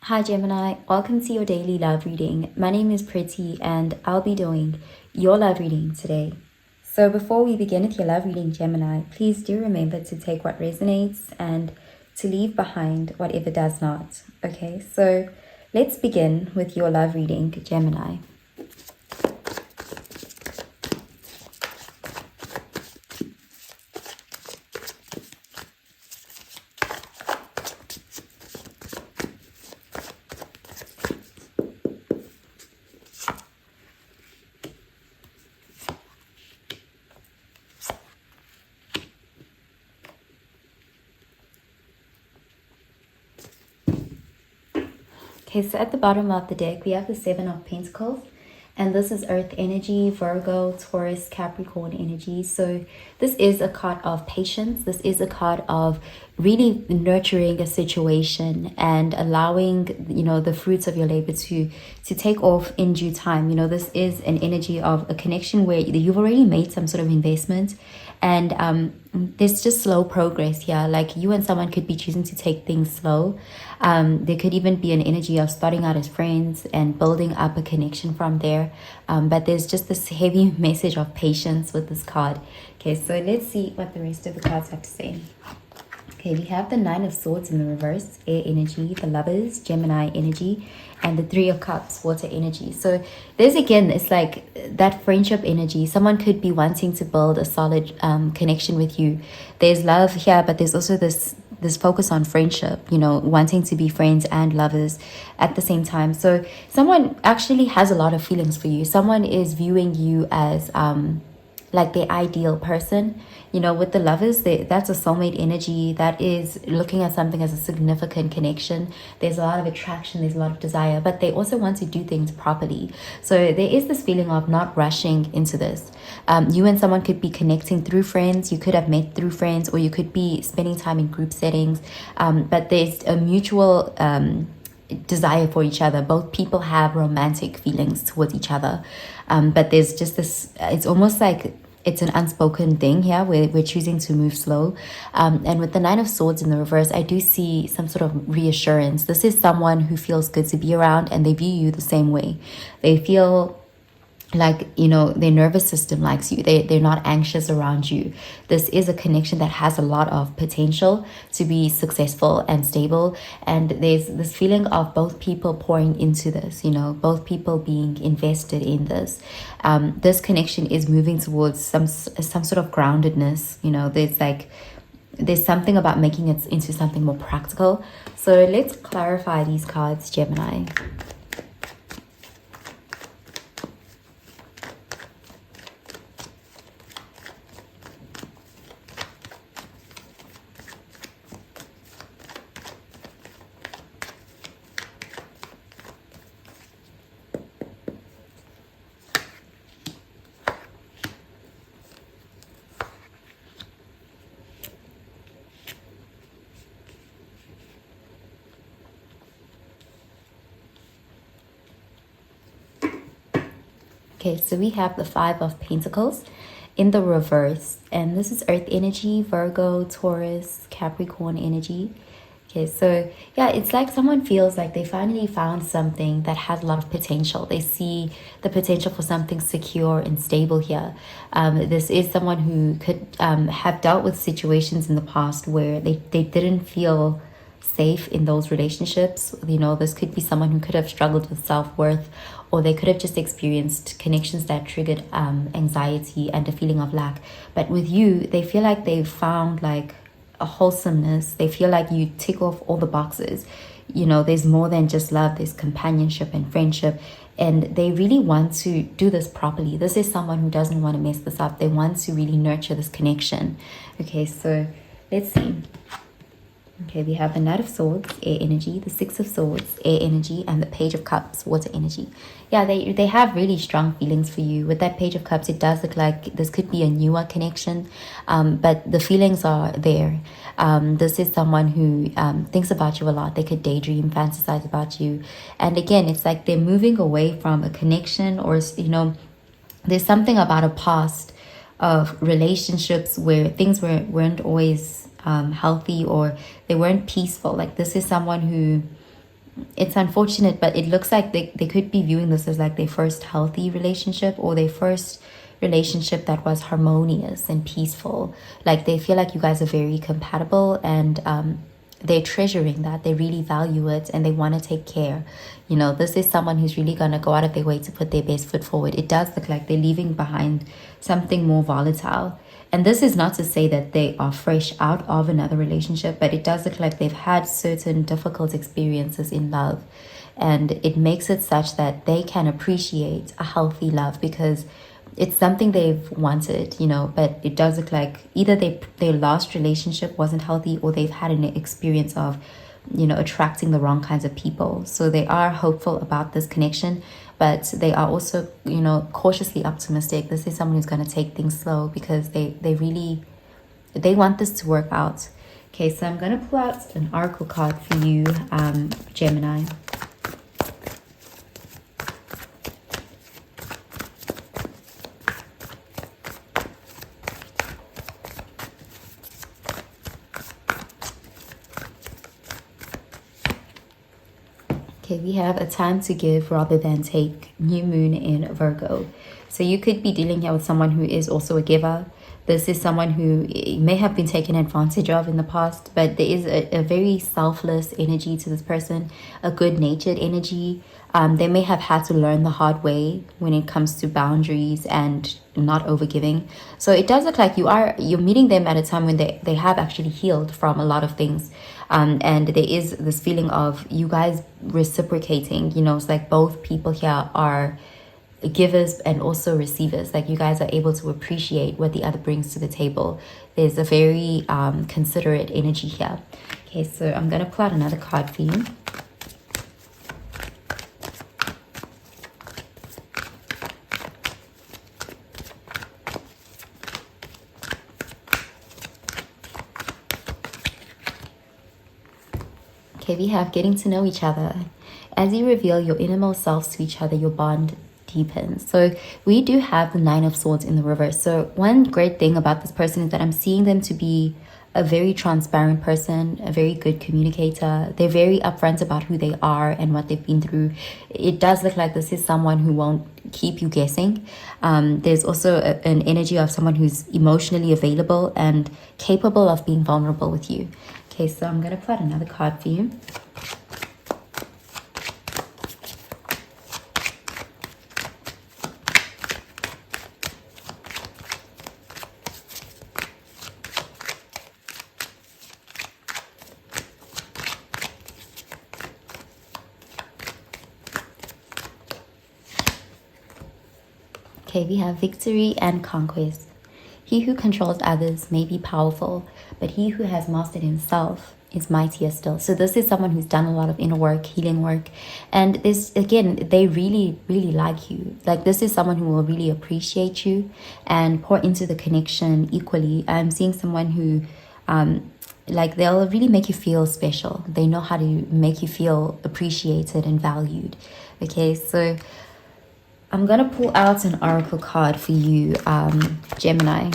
Hi Gemini, welcome to your daily love reading. My name is Pretty and I'll be doing your love reading today. So before we begin with your love reading, Gemini, please do remember to take what resonates and to leave behind whatever does not. Okay, so let's begin with your love reading, Gemini. Okay, so at the bottom of the deck, we have the Seven of Pentacles. And this is Earth energy, Virgo, Taurus, Capricorn energy. So this is a card of patience. This is a card of really nurturing a situation and allowing, the fruits of your labor to take off in due time. This is an energy of a connection where you've already made some sort of investment. And there's just slow progress here. Like you and someone could be choosing to take things slow. There could even be an energy of starting out as friends and building up a connection from there. But there's just this heavy message of patience with this card. Okay, so let's see what the rest of the cards have to say. Okay, we have the Nine of Swords in the reverse, air energy, the Lovers, Gemini energy, and the Three of Cups, water energy. So there's again, it's like that friendship energy. Someone could be wanting to build a solid connection with you. There's love here, but there's also this focus on friendship, wanting to be friends and lovers at the same time. So someone actually has a lot of feelings for you. Someone is viewing you as like the ideal person. With the Lovers, that's a soulmate energy. That is looking at something as a significant connection. There's a lot of attraction, there's a lot of desire, but they also want to do things properly. So there is this feeling of not rushing into this. You and someone could be connecting through friends. You could have met through friends, or you could be spending time in group settings. But there's a mutual desire for each other. Both people have romantic feelings towards each other. But there's just this, it's almost like it's an unspoken thing here where we're choosing to move slow. And with the Nine of Swords in the reverse, I do see some sort of reassurance. This is someone who feels good to be around and they view you the same way. They feel like, their nervous system likes you. They're not anxious around you. This is a connection that has a lot of potential to be successful and stable. And there's this feeling of both people pouring into this, both people being invested in this. This connection is moving towards some sort of groundedness. There's something about making it into something more practical. So let's clarify these cards, Gemini. Okay, so we have the Five of Pentacles in the reverse. And this is Earth energy, Virgo, Taurus, Capricorn energy. Okay, so yeah, it's like someone feels like they finally found something that has a lot of potential. They see the potential for something secure and stable here. This is someone who could have dealt with situations in the past where they didn't feel safe in those relationships. This could be someone who could have struggled with self-worth, or they could have just experienced connections that triggered anxiety and a feeling of lack. But with you, they feel like they've found like a wholesomeness. They feel like you tick off all the boxes. There's more than just love. There's companionship and friendship, and they really want to do this properly. This is someone who doesn't want to mess this up. They want to really nurture this connection. Okay, so let's see. Okay, we have the Knight of Swords, air energy, the Six of Swords, air energy, and the Page of Cups, water energy. Yeah, they have really strong feelings for you. With that Page of Cups, it does look like this could be a newer connection, but the feelings are there. This is someone who thinks about you a lot. They could daydream, fantasize about you. And again, it's like they're moving away from a connection, or, there's something about a past of relationships where things weren't always healthy, or they weren't peaceful. Like this is someone who it's unfortunate, but it looks like they could be viewing this as like their first healthy relationship, or their first relationship that was harmonious and peaceful. Like they feel like you guys are very compatible, and they're treasuring that. They really value it, and they want to take care. You know, this is someone who's really going to go out of their way to put their best foot forward. It does look like they're leaving behind something more volatile. And this is not to say that they are fresh out of another relationship, but it does look like they've had certain difficult experiences in love. And it makes it such that they can appreciate a healthy love, because it's something they've wanted, you know. But it does look like either their last relationship wasn't healthy, or they've had an experience of, you know, attracting the wrong kinds of people. So they are hopeful about this connection, but they are also, you know, cautiously optimistic. This is someone who's going to take things slow, because they really, they want this to work out. Okay, so I'm going to pull out an oracle card for you, Gemini. Okay, we have a time to give rather than take, new moon in Virgo. So you could be dealing here with someone who is also a giver. This is someone who may have been taken advantage of in the past, but there is a very selfless energy to this person, a good-natured energy. They may have had to learn the hard way when it comes to boundaries and not overgiving. So it does look like you're meeting them at a time when they have actually healed from a lot of things. And there is this feeling of you guys reciprocating. You know, it's like both people here are givers and also receivers. Like you guys are able to appreciate what the other brings to the table. There's a very considerate energy here. Okay, so I'm going to pull out another card for you. Okay, we have getting to know each other. As you reveal your innermost selves to each other, your bond deepens. So we do have the Nine of Swords in the reverse. So one great thing about this person is that I'm seeing them to be a very transparent person, a very good communicator. They're very upfront about who they are and what they've been through. It does look like this is someone who won't keep you guessing. There's also an energy of someone who's emotionally available and capable of being vulnerable with you. Okay, so I'm going to pull out another card for you. Okay, we have victory and conquest. He who controls others may be powerful, but he who has mastered himself is mightier still. So this is someone who's done a lot of inner work, healing work. And this, again, they really, really like you. Like this is someone who will really appreciate you and pour into the connection equally. I'm seeing someone who, like they'll really make you feel special. They know how to make you feel appreciated and valued. Okay, so I'm going to pull out an oracle card for you, Gemini.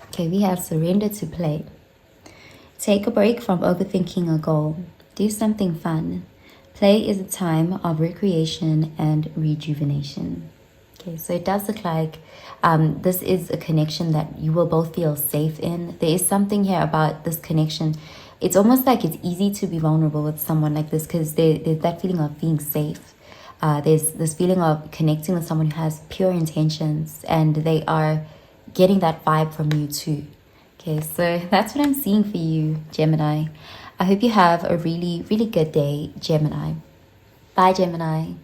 Okay, we have surrender to play. Take a break from overthinking a goal. Do something fun. Play is a time of recreation and rejuvenation. Okay, so it does look like this is a connection that you will both feel safe in. There is something here about this connection. It's almost like it's easy to be vulnerable with someone like this because there's that feeling of being safe. There's this feeling of connecting with someone who has pure intentions, and they are getting that vibe from you too. Okay, so that's what I'm seeing for you, Gemini. I hope you have a really, really good day, Gemini. Bye, Gemini.